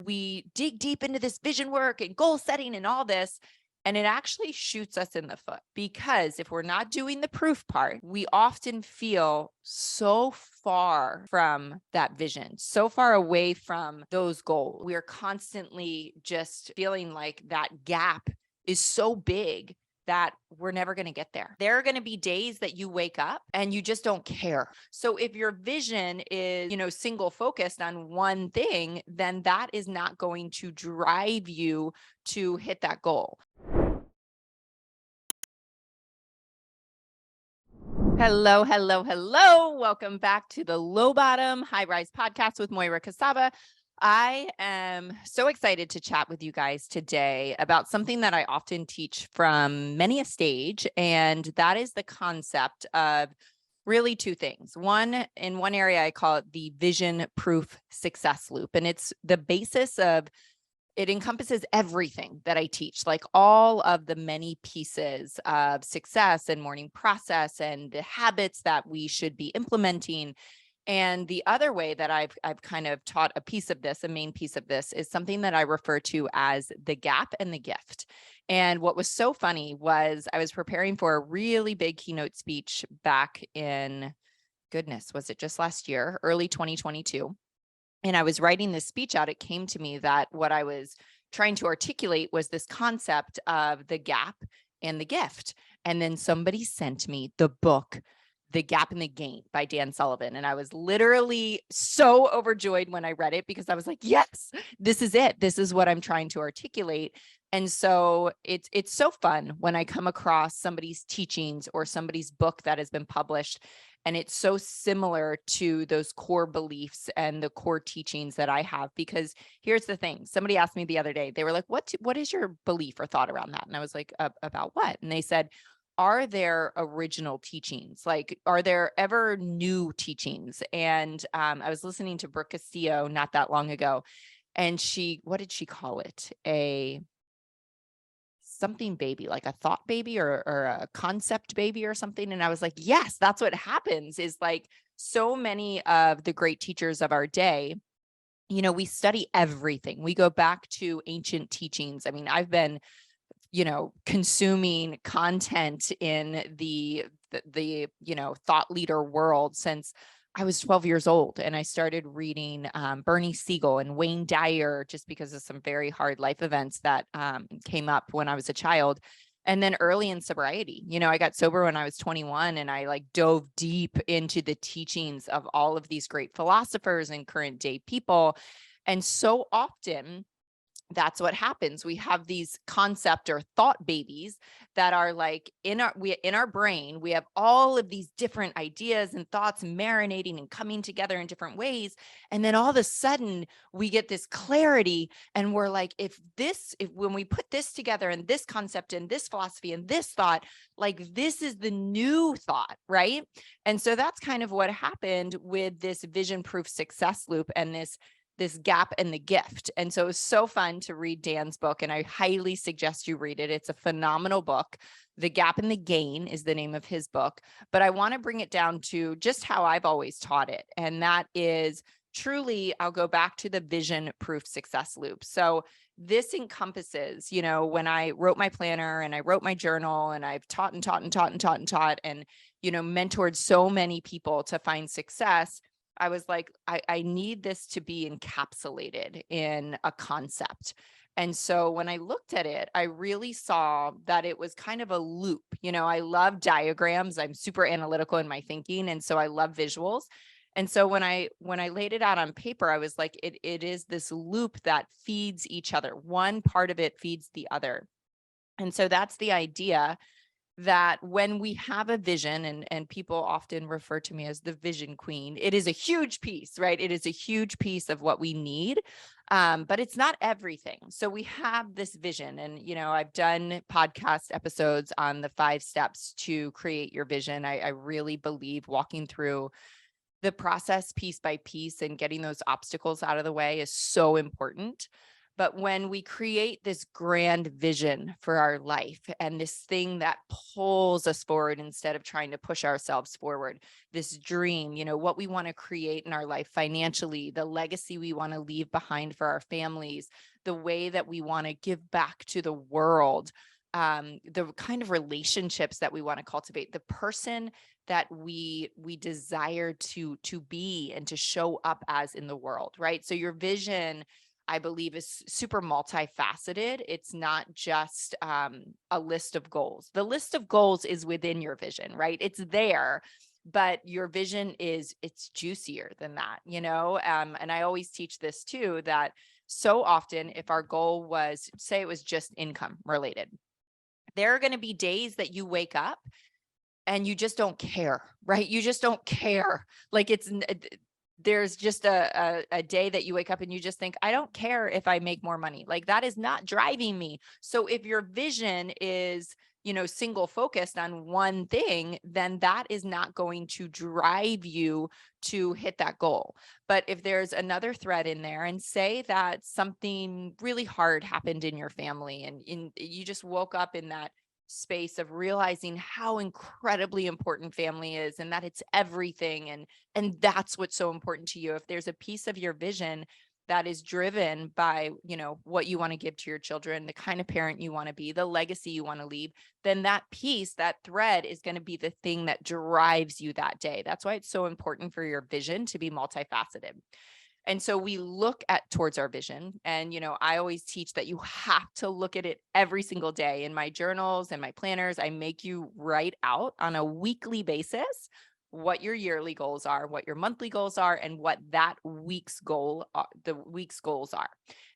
we dig deep into this vision work and goal setting and all this, and it actually shoots us in the foot, because if we're not doing the proof part, we often feel so far from that vision, so far away from those goals. We are constantly just feeling like that gap is so big that we're never going to get there. There are going to be days that you wake up and you just don't care. So if your vision is, single focused on one thing, then that is not going to drive you to hit that goal. Hello, hello, hello. Welcome back to the Low Bottom High Rise podcast with Moira Casaba. I am so excited to chat with you guys today about something that I often teach from many a stage, and that is the concept of really two things. One, in one area, I call it the vision proof success loop, and it's the basis of it encompasses everything that I teach, like all of the many pieces of success and morning process and the habits that we should be implementing. And the other way that I've kind of taught a piece of this, a main piece of this, is something that I refer to as the gap and the gift. And what was so funny was I was preparing for a really big keynote speech back in, goodness, was it just last year, early 2022. And I was writing this speech out. It came to me that what I was trying to articulate was this concept of the gap and the gift. And then somebody sent me the book, The Gap and the Gain by Dan Sullivan. And I was literally so overjoyed when I read it, because I was like, yes, this is it. This is what I'm trying to articulate. And so it's so fun when I come across somebody's teachings or somebody's book that has been published, and it's so similar to those core beliefs and the core teachings that I have. Because here's the thing. Somebody asked me the other day, they were like, what is your belief or thought around that? And I was like, about what? And they said, are there original teachings? Like, are there ever new teachings? And I was listening to Brooke Castillo not that long ago, and what did she call it? Something baby, like a thought baby or a concept baby or something. And I was like, yes, that's what happens, is like so many of the great teachers of our day, we study everything. We go back to ancient teachings. I mean, I've been, consuming content in the thought leader world since I was 12 years old, and I started reading Bernie Siegel and Wayne Dyer just because of some very hard life events that came up when I was a child. And then early in sobriety, I got sober when I was 21, and I like dove deep into the teachings of all of these great philosophers and current day people. And so often, that's what happens. We have these concept or thought babies that are like in our brain. We have all of these different ideas and thoughts marinating and coming together in different ways. And then all of a sudden we get this clarity, and we're like, if when we put this together and this concept and this philosophy and this thought, like this is the new thought, right? And so that's kind of what happened with this vision proof success loop and this gap and the gift. And so it was so fun to read Dan's book, and I highly suggest you read it. It's a phenomenal book. The Gap and the Gain is the name of his book, but I want to bring it down to just how I've always taught it. And that is truly, I'll go back to the vision proof success loop. So this encompasses, when I wrote my planner and I wrote my journal, and I've taught and mentored so many people to find success, I was like, I need this to be encapsulated in a concept. And so when I looked at it, I really saw that it was kind of a loop. I love diagrams. I'm super analytical in my thinking. And so I love visuals. And so when I laid it out on paper, I was like, it is this loop that feeds each other. One part of it feeds the other. And so that's the idea, that when we have a vision, and people often refer to me as the vision queen, it is a huge piece, right? It is a huge piece of what we need, but it's not everything. So we have this vision, and, I've done podcast episodes on the 5 steps to create your vision. I really believe walking through the process piece by piece and getting those obstacles out of the way is so important. But when we create this grand vision for our life and this thing that pulls us forward instead of trying to push ourselves forward, this dream, what we want to create in our life financially, the legacy we want to leave behind for our families, the way that we want to give back to the world, the kind of relationships that we want to cultivate, the person that we desire to be and to show up as in the world, right? So your vision, I believe, is super multifaceted. It's not just a list of goals. The list of goals is within your vision, right? It's there, but your vision it's juicier than that, and I always teach this too, that so often if our goal was, say it was just income related, there are going to be days that you wake up and you just don't care, right? You just don't care. Like there's just a day that you wake up and you just think, I don't care if I make more money. Like that is not driving me. So if your vision is, single focused on one thing, then that is not going to drive you to hit that goal. But if there's another thread in there, and say that something really hard happened in your family and you just woke up in that space of realizing how incredibly important family is and that it's everything, and that's what's so important to you. If there's a piece of your vision that is driven by, what you want to give to your children, the kind of parent you want to be, the legacy you want to leave, then that piece, that thread is going to be the thing that drives you that day. That's why it's so important for your vision to be multifaceted. And so we look towards our vision. And, I always teach that you have to look at it every single day. In my journals and my planners, I make you write out on a weekly basis what your yearly goals are, what your monthly goals are, and what that week's goals are.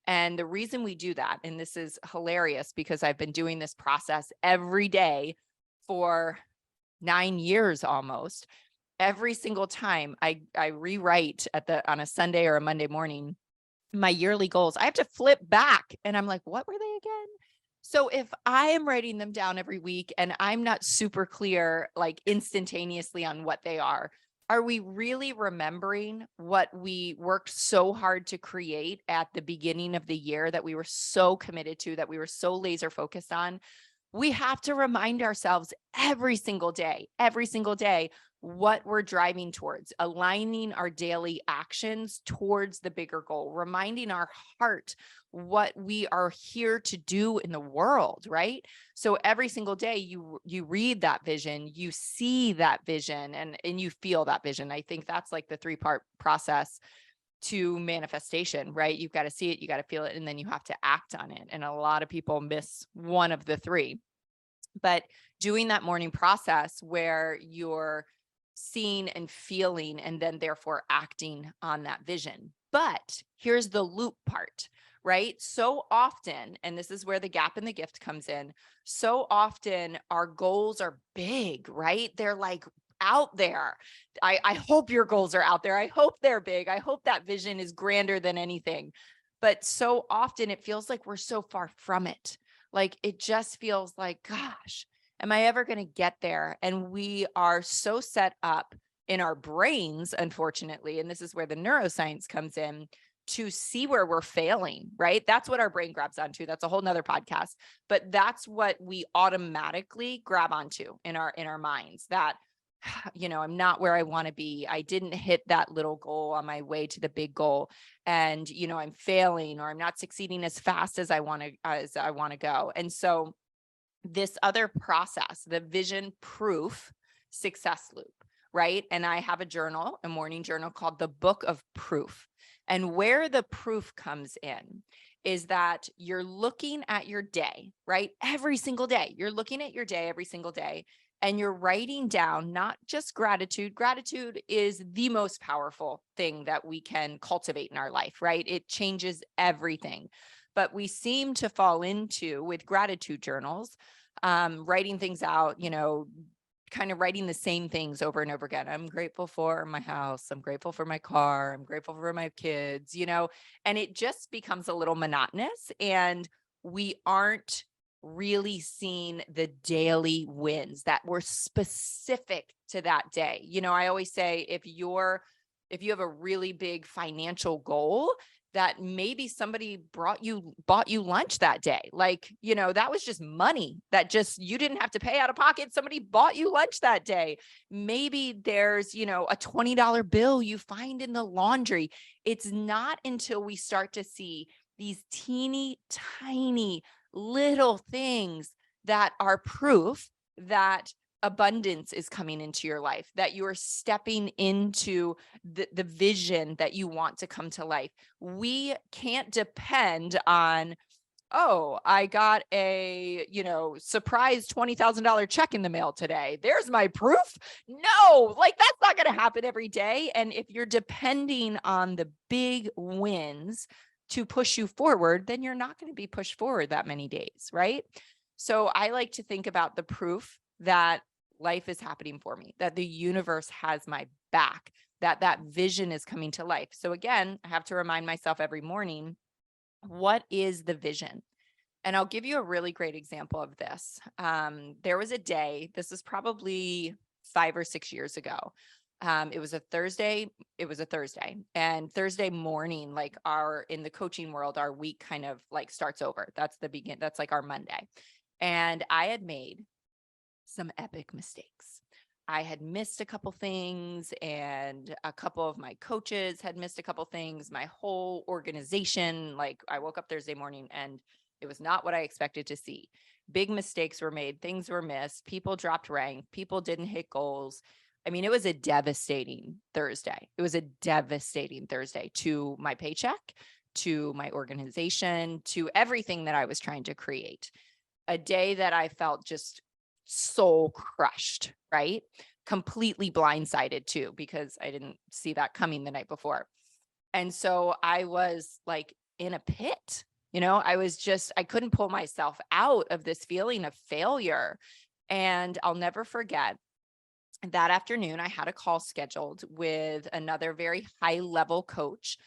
And the reason we do that, and this is hilarious because I've been doing this process every day for 9 years almost. Every single time I rewrite on a Sunday or a Monday morning, my yearly goals, I have to flip back and I'm like, what were they again? So if I am writing them down every week and I'm not super clear, like instantaneously on what they are we really remembering what we worked so hard to create at the beginning of the year, that we were so committed to, that we were so laser focused on? We have to remind ourselves every single day, what we're driving towards, aligning our daily actions towards the bigger goal, reminding our heart what we are here to do in the world, right? So every single day you read that vision, you see that vision, and you feel that vision. I think that's like the 3-part process to manifestation, right? You've got to see it, you got to feel it, and then you have to act on it. And a lot of people miss one of the 3. But doing that morning process where you're seeing and feeling and then therefore acting on that vision. But here's the loop part, right? So often, and this is where the gap in the gift comes in, so often our goals are big, right? They're like out there. I hope your goals are out there. I hope they're big. I hope that vision is grander than anything. But so often it feels like we're so far from it. Like it just feels like, gosh, am I ever going to get there? And we are so set up in our brains, unfortunately, and this is where the neuroscience comes in, to see where we're failing, right? That's what our brain grabs onto. That's a whole nother podcast, but that's what we automatically grab onto in our minds, that, I'm not where I want to be. I didn't hit that little goal on my way to the big goal. And, I'm failing, or I'm not succeeding as fast as I want to go. And so this other process, the vision proof success loop, right? And I have a morning journal called the Book of Proof. And where the proof comes in is that you're looking at your day, right? Every single day, you're looking at your day every single day, and you're writing down not just gratitude. Gratitude is the most powerful thing that we can cultivate in our life, right? It changes everything. But we seem to fall into, with gratitude journals, writing things out, kind of writing the same things over and over again. I'm grateful for my house. I'm grateful for my car. I'm grateful for my kids, and it just becomes a little monotonous, and we aren't really seeing the daily wins that were specific to that day. I always say, if you have a really big financial goal, that maybe somebody bought you lunch that day. Like, that was just money that just, you didn't have to pay out of pocket. Somebody bought you lunch that day. Maybe there's, a $20 bill you find in the laundry. It's not until we start to see these teeny tiny little things that are proof that abundance is coming into your life, that you are stepping into the vision that you want to come to life. We can't depend on, oh, I got a, surprise $20,000 check in the mail today. There's my proof. No, like that's not going to happen every day. And if you're depending on the big wins to push you forward, then you're not going to be pushed forward that many days, right? So I like to think about the proof that life is happening for me, that the universe has my back, that vision is coming to life. So again, I have to remind myself every morning, what is the vision? And I'll give you a really great example of this. There was a day, this is probably 5 or 6 years ago. It was a Thursday. And Thursday morning, like in the coaching world, our week kind of like starts over. That's like our Monday. And I had made some epic mistakes. I had missed a couple things, and a couple of my coaches had missed a couple things. My whole organization, like I woke up Thursday morning and it was not what I expected to see. Big mistakes were made, things were missed, people dropped rank, people didn't hit goals. I mean, it was a devastating Thursday. It was a devastating Thursday to my paycheck, to my organization, to everything that I was trying to create. A day that I felt just soul crushed, right? Completely blindsided too, because I didn't see that coming the night before. And so I was like in a pit, I couldn't pull myself out of this feeling of failure. And I'll never forget that afternoon, I had a call scheduled with another very high level coach.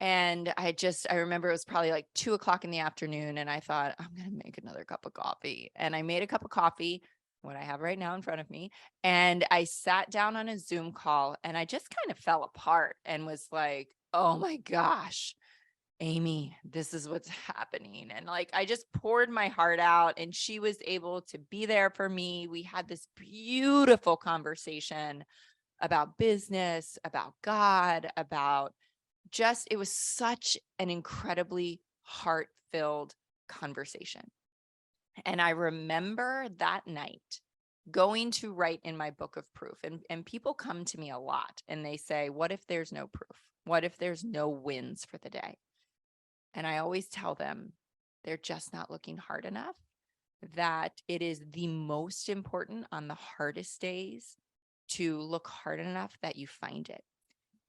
And I remember it was probably like 2:00 in the afternoon. And I thought, I'm going to make another cup of coffee. And I made a cup of coffee, what I have right now in front of me. And I sat down on a Zoom call and I just kind of fell apart and was like, oh my gosh, Amy, this is what's happening. And like, I just poured my heart out and she was able to be there for me. We had this beautiful conversation about business, about God, about it was such an incredibly heart-filled conversation. And I remember that night going to write in my book of proof. And people come to me a lot and they say, what if there's no proof? What if there's no wins for the day? And I always tell them they're just not looking hard enough, that it is the most important on the hardest days to look hard enough that you find it.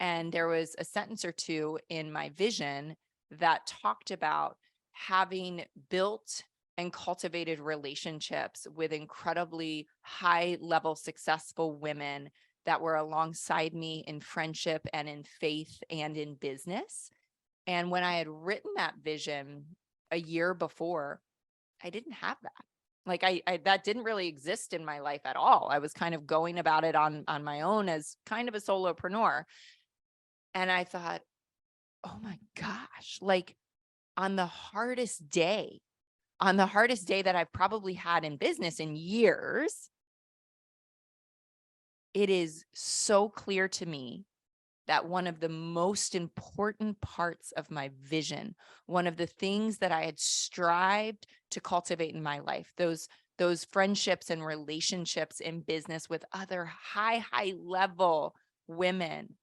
And there was a sentence or two in my vision that talked about having built and cultivated relationships with incredibly high level successful women that were alongside me in friendship and in faith and in business. And when I had written that vision a year before, I didn't have that. Like I that didn't really exist in my life at all. I was kind of going about it on my own as kind of a solopreneur. And I thought, oh my gosh, like on the hardest day that I've probably had in business in years, it is so clear to me that one of the most important parts of my vision, one of the things that I had strived to cultivate in my life, those friendships and relationships in business with other high level women,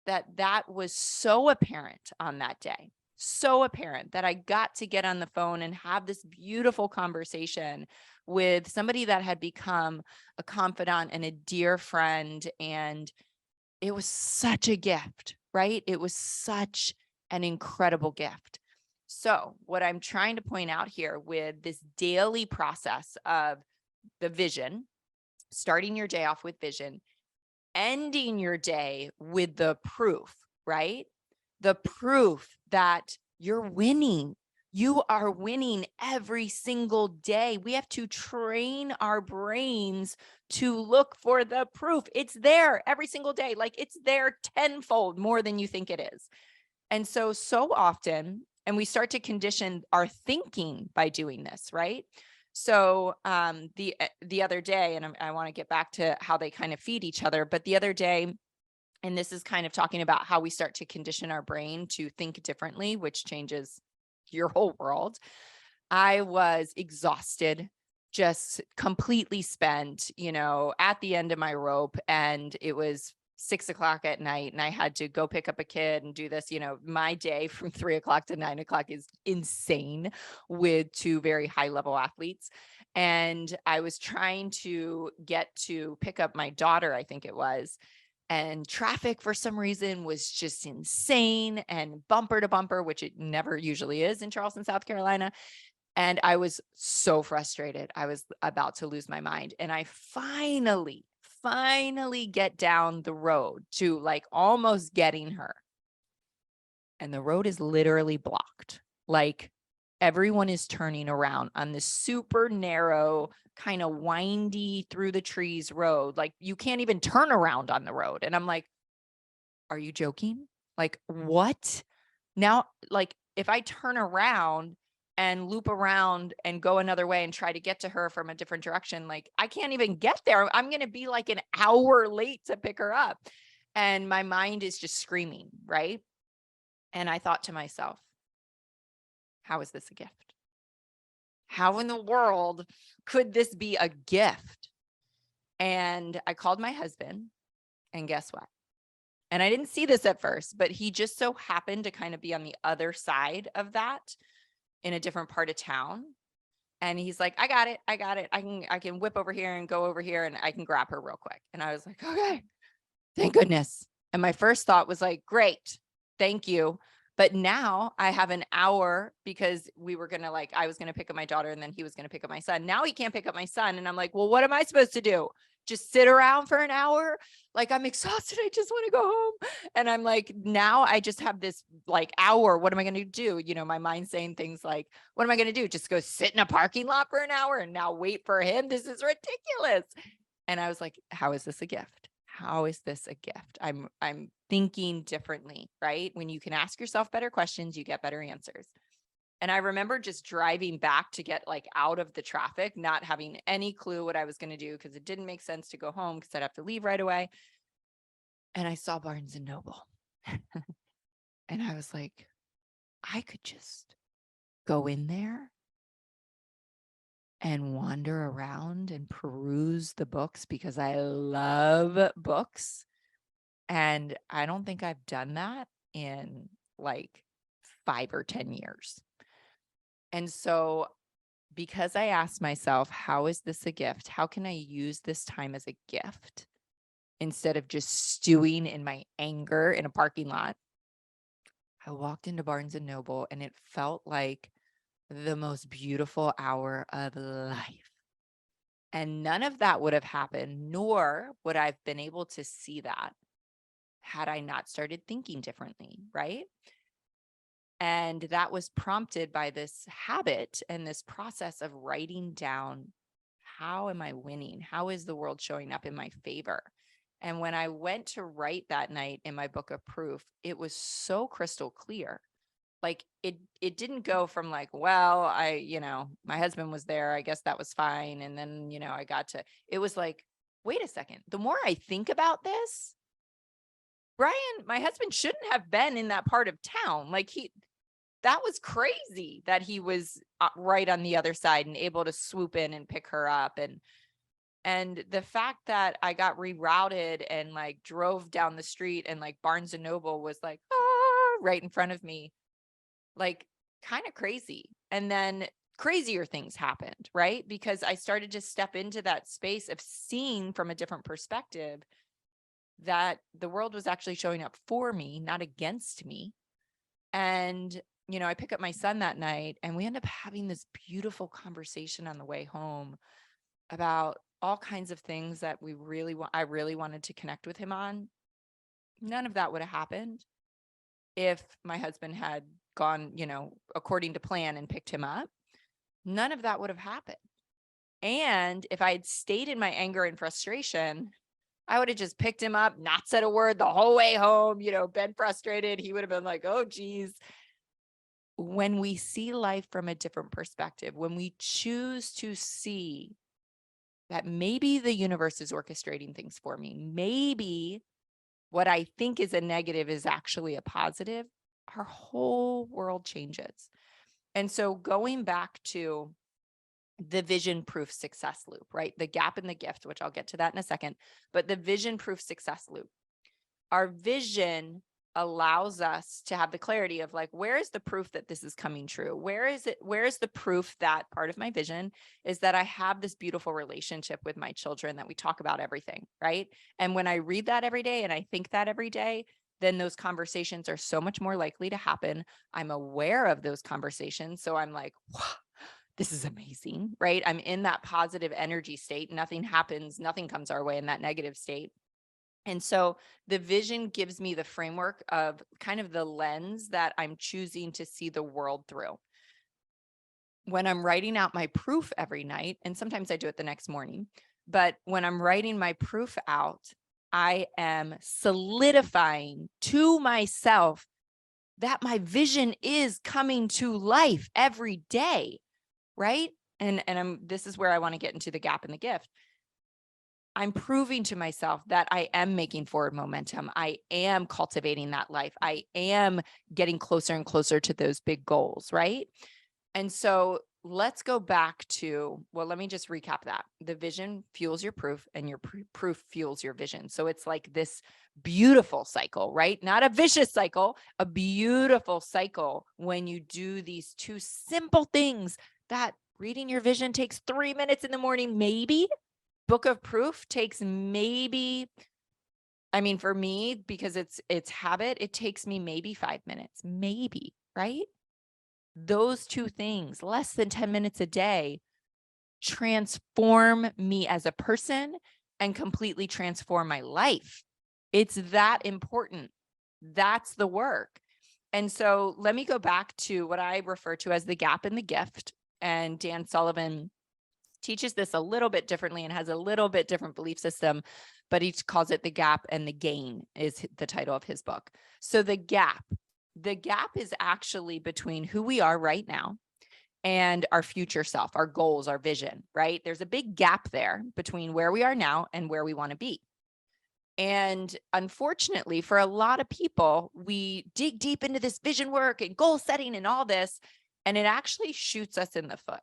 that was so apparent on that day, so apparent that I got to get on the phone and have this beautiful conversation with somebody that had become a confidant and a dear friend. And it was such a gift, right? It was such an incredible gift. So what I'm trying to point out here with this daily process of the vision, starting your day off with vision, ending your day with the proof, right? The proof that you're winning. You are winning every single day. We have to train our brains to look for the proof. It's there every single day. Like it's there tenfold more than you think it is. And so often, and we start to condition our thinking by doing this, right? So the other day, and I want to get back to how they kind of feed each other, but the other day, and this is kind of talking about how we start to condition our brain to think differently, which changes your whole world. I was exhausted, just completely spent, at the end of my rope. And it was 6 o'clock at night, and I had to go pick up a kid and do this. My day from 3 o'clock to 9 o'clock is insane with two very high level athletes. And I was trying to get to pick up my daughter, I think it was. And traffic for some reason was just insane and bumper to bumper, which it never usually is in Charleston, South Carolina. And I was so frustrated. I was about to lose my mind. And I finally get down the road to like almost getting her. And the road is literally blocked. Like everyone is turning around on this super narrow, kind of windy through the trees road. Like you can't even turn around on the road. And I'm like, are you joking? Like what? Now, like if I turn around and loop around and go another way and try to get to her from a different direction, like I can't even get there. I'm going to be like an hour late to pick her up. And my mind is just screaming, right? And I thought to myself, how is this a gift? How in the world could this be a gift? And I called my husband, and guess what? And I didn't see this at first, but he just so happened to kind of be on the other side of that in a different part of town. And he's like, I got it. I can whip over here and go over here and I can grab her real quick. And I was like, okay, thank goodness. And my first thought was like, great, thank you. But now I have an hour because I was going to pick up my daughter and then he was going to pick up my son. Now he can't pick up my son. And I'm like, well, what am I supposed to do? Just sit around for an hour? Like I'm exhausted. I just want to go home. And I'm like, now I just have this like hour. What am I going to do? My mind saying things like, what am I going to do? Just go sit in a parking lot for an hour and now wait for him? This is ridiculous. And I was like, how is this a gift? How is this a gift? I'm thinking differently, right? When you can ask yourself better questions, you get better answers. And I remember just driving back to get like out of the traffic, not having any clue what I was going to do because it didn't make sense to go home because I'd have to leave right away. And I saw Barnes and Noble. And I was like, I could just go in there and wander around and peruse the books because I love books. And I don't think I've done that in like 5 or 10 years. And so because I asked myself, how is this a gift? How can I use this time as a gift instead of just stewing in my anger in a parking lot? I walked into Barnes and Noble and it felt like the most beautiful hour of life. And none of that would have happened, nor would I've been able to see that had I not started thinking differently, right? And that was prompted by this habit and this process of writing down, how am I winning? How is the world showing up in my favor? And when I went to write that night in my book of proof, it was so crystal clear. Like it didn't go from like, well, my husband was there. I guess that was fine. And then, it was like, wait a second. The more I think about this, Brian, my husband shouldn't have been in that part of town. Like that was crazy that he was right on the other side and able to swoop in and pick her up. And the fact that I got rerouted and like drove down the street and like Barnes and Noble was like, right in front of me, like kind of crazy. And then crazier things happened, right? Because I started to step into that space of seeing from a different perspective that the world was actually showing up for me, not against me. And, I pick up my son that night and we end up having this beautiful conversation on the way home about all kinds of things that I really wanted to connect with him on. None of that would have happened if my husband had gone, according to plan and picked him up. None of that would have happened. And if I had stayed in my anger and frustration, I would have just picked him up, not said a word the whole way home, been frustrated. He would have been like, oh, geez. When we see life from a different perspective, when we choose to see that maybe the universe is orchestrating things for me, maybe what I think is a negative is actually a positive, our whole world changes. And so going back to the vision proof success loop, right? The gap and the gift, which I'll get to that in a second, but the vision proof success loop. Our vision allows us to have the clarity of like, where is the proof that this is coming true? Where is the proof that part of my vision is that I have this beautiful relationship with my children, that we talk about everything, right? And when I read that every day and I think that every day, then those conversations are so much more likely to happen. I'm aware of those conversations. So I'm like, wow, this is amazing, right? I'm in that positive energy state. Nothing happens, nothing comes our way in that negative state. And so the vision gives me the framework of kind of the lens that I'm choosing to see the world through. When I'm writing out my proof every night, and sometimes I do it the next morning, but when I'm writing my proof out, I am solidifying to myself that my vision is coming to life every day, right? And this is where I want to get into the gap and the gift. I'm proving to myself that I am making forward momentum. I am cultivating that life. I am getting closer and closer to those big goals, right? And so let's go back to, well, let me just recap that. The vision fuels your proof, and your proof fuels your vision. So it's like this beautiful cycle, right? Not a vicious cycle, a beautiful cycle when you do these two simple things. That reading your vision takes 3 minutes in the morning, maybe. Book of proof takes maybe, for me, because it's habit, it takes me maybe 5 minutes, maybe, right? Those two things, less than 10 minutes a day, transform me as a person and completely transform my life. It's that important. That's the work. And so let me go back to what I refer to as the gap and the gift. And Dan Sullivan teaches this a little bit differently and has a little bit different belief system, but he calls it the gap and the gain is the title of his book. So the gap is actually between who we are right now and our future self, our goals, our vision, right? There's a big gap there between where we are now and where we want to be. And unfortunately, for a lot of people, we dig deep into this vision work and goal setting and all this, and it actually shoots us in the foot.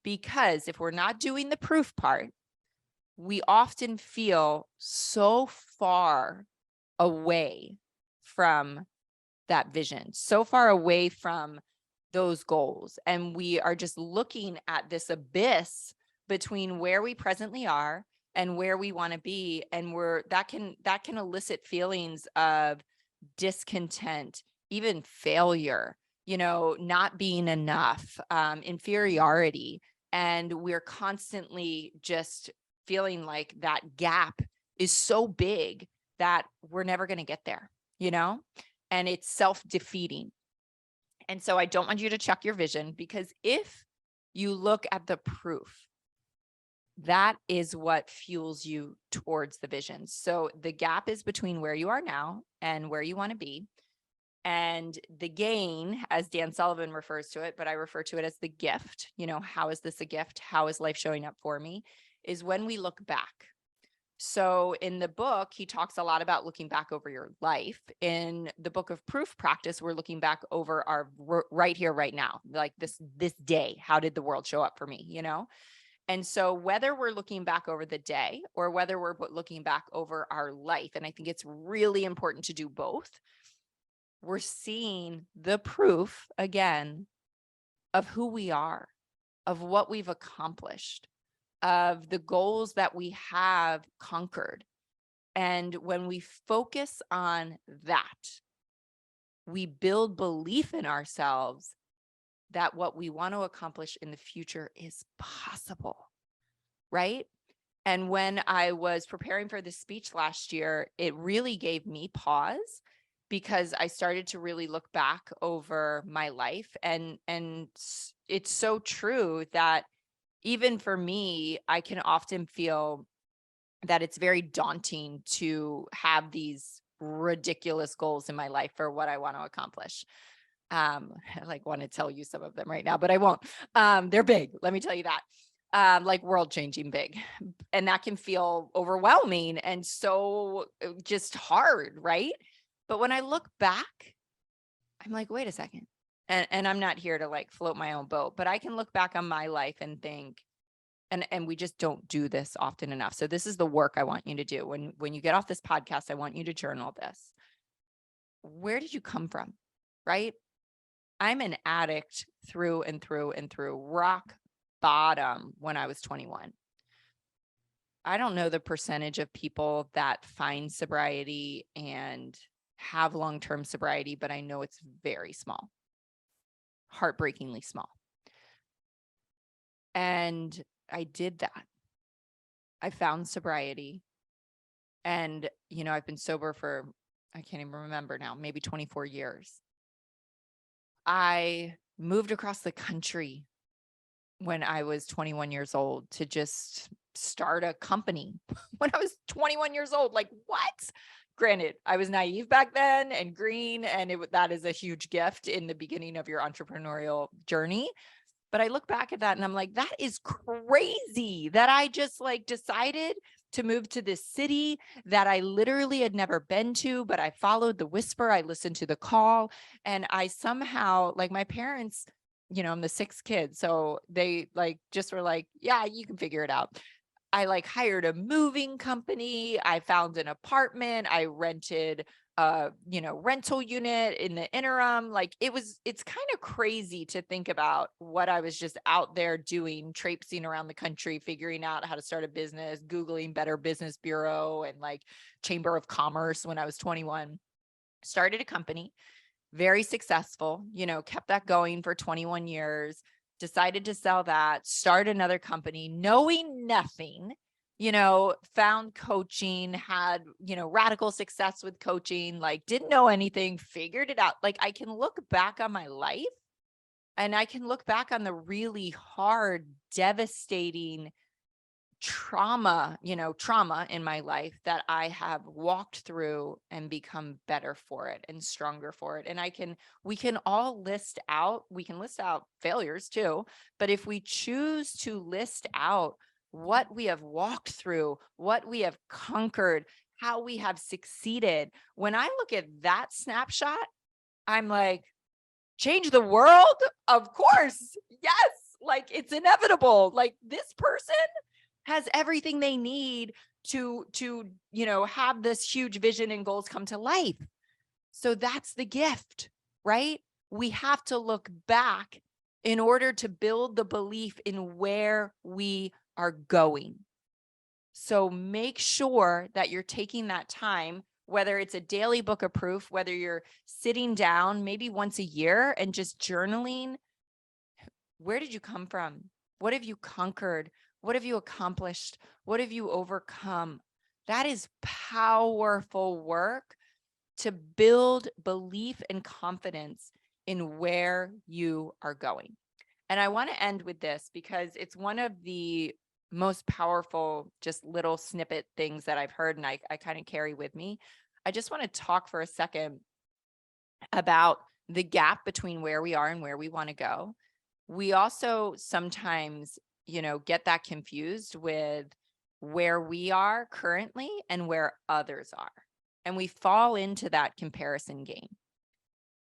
Because if we're not doing the proof part, we often feel so far away from that vision, so far away from those goals. And we are just looking at this abyss between where we presently are and where we want to be. And that can elicit feelings of discontent, even failure, not being enough, inferiority. And we're constantly just feeling like that gap is so big that we're never going to get there, and it's self-defeating. And so I don't want you to check your vision, because if you look at the proof, that is what fuels you towards the vision. So the gap is between where you are now and where you want to be. And the gain, as Dan Sullivan refers to it, but I refer to it as the gift, how is this a gift? How is life showing up for me? Is when we look back. So in the book, he talks a lot about looking back over your life. In the book of proof practice, we're looking back over our right here, right now, like this day. How did the world show up for me, And so whether we're looking back over the day or whether we're looking back over our life, and I think it's really important to do both, we're seeing the proof again of who we are, of what we've accomplished, of the goals that we have conquered. And when we focus on that, we build belief in ourselves that what we want to accomplish in the future is possible, right? And when I was preparing for this speech last year, it really gave me pause, because I started to really look back over my life. And it's so true that even for me, I can often feel that it's very daunting to have these ridiculous goals in my life for what I want to accomplish. I like want to tell you some of them right now, but I won't. They're big. Let me tell you that. Like world changing big. And that can feel overwhelming and so just hard, right? But when I look back, I'm like, wait a second. And I'm not here to like float my own boat, but I can look back on my life and think, and we just don't do this often enough. So this is the work I want you to do. When you get off this podcast, I want you to journal this. Where did you come from? Right? I'm an addict through and through and through, rock bottom when I was 21. I don't know the percentage of people that find sobriety and have long-term sobriety, but I know it's very small, heartbreakingly small. And I did that. I found sobriety. And, I've been sober for, I can't even remember now, maybe 24 years. I moved across the country when I was 21 years old to just start a company when I was 21 years old. Like, what? Granted, I was naive back then and green, and that is a huge gift in the beginning of your entrepreneurial journey. But I look back at that and I'm like, that is crazy that I just like decided to move to this city that I literally had never been to, but I followed the whisper, I listened to the call, and I somehow, like my parents, I'm the sixth kid. So they like just were like, yeah, you can figure it out. I like hired a moving company. I found an apartment. I rented rental unit in the interim. Like it's kind of crazy to think about what I was just out there doing, traipsing around the country, figuring out how to start a business, Googling Better Business Bureau and like Chamber of Commerce when I was 21. Started a company, very successful, kept that going for 21 years, decided to sell that, start another company, knowing nothing, found coaching, had, radical success with coaching, like didn't know anything, figured it out. Like I can look back on my life and I can look back on the really hard, devastating trauma in my life that I have walked through and become better for it and stronger for it. And we can list out failures too, but if we choose to list out what we have walked through, what we have conquered, how we have succeeded, when I look at that snapshot, I'm like, change the world? Of course. Yes. Like it's inevitable. Like this person has everything they need to have this huge vision and goals come to life. So that's the gift, right? We have to look back in order to build the belief in where we are going. So make sure that you're taking that time, whether it's a daily book of proof, whether you're sitting down maybe once a year and just journaling. Where did you come from? What have you conquered? What have you accomplished? What have you overcome? That is powerful work to build belief and confidence in where you are going. And I want to end with this because it's one of the most powerful, just little snippet things that I've heard and I kind of carry with me. I just want to talk for a second about the gap between where we are and where we want to go. We also sometimes, get that confused with where we are currently and where others are. And we fall into that comparison game.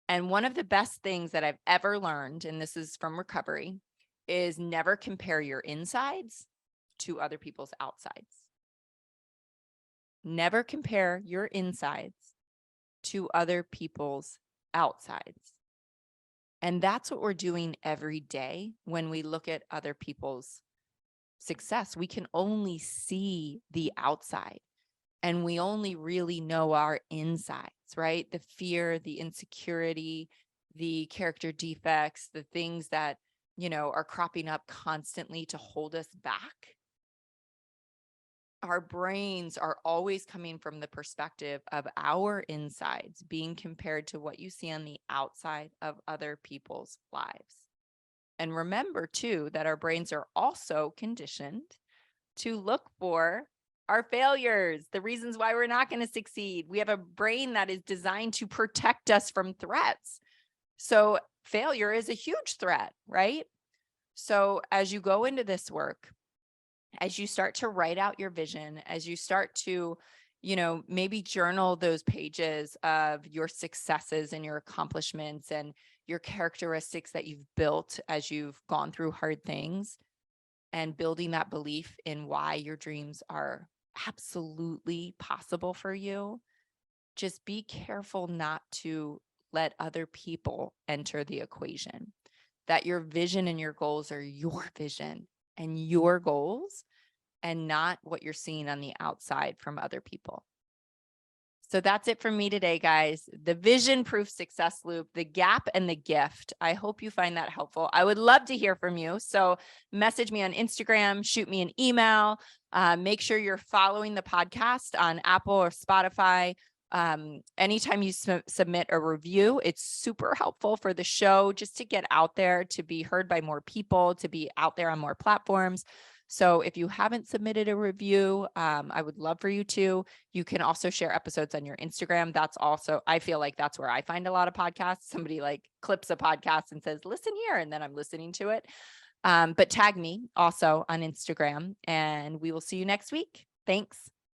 And one of the best things that I've ever learned, and this is from recovery, is never compare your insides to other people's outsides. Never compare your insides to other people's outsides. And that's what we're doing every day when we look at other people's success. We can only see the outside and we only really know our insides, right? The fear, the insecurity, the character defects, the things that, are cropping up constantly to hold us back. Our brains are always coming from the perspective of our insides being compared to what you see on the outside of other people's lives. And remember too, that our brains are also conditioned to look for our failures, the reasons why we're not going to succeed. We have a brain that is designed to protect us from threats. So failure is a huge threat, right? So as you go into this work, as you start to write out your vision, as you start to, maybe journal those pages of your successes and your accomplishments and your characteristics that you've built as you've gone through hard things, and building that belief in why your dreams are absolutely possible for you, just be careful not to let other people enter the equation. That your vision and your goals are your vision and your goals, and not what you're seeing on the outside from other people. So that's it from me today, guys. The vision proof success loop, the gap and the gift. I hope you find that helpful. I would love to hear from you. So message me on Instagram, shoot me an email. Make sure you're following the podcast on Apple or Spotify. Anytime you submit a review, it's super helpful for the show just to get out there, to be heard by more people, to be out there on more platforms. So if you haven't submitted a review, I would love for you to. You can also share episodes on your Instagram. That's also, I feel like that's where I find a lot of podcasts. Somebody like clips a podcast and says, listen here, and then I'm listening to it. But tag me also on Instagram, and we will see you next week. Thanks.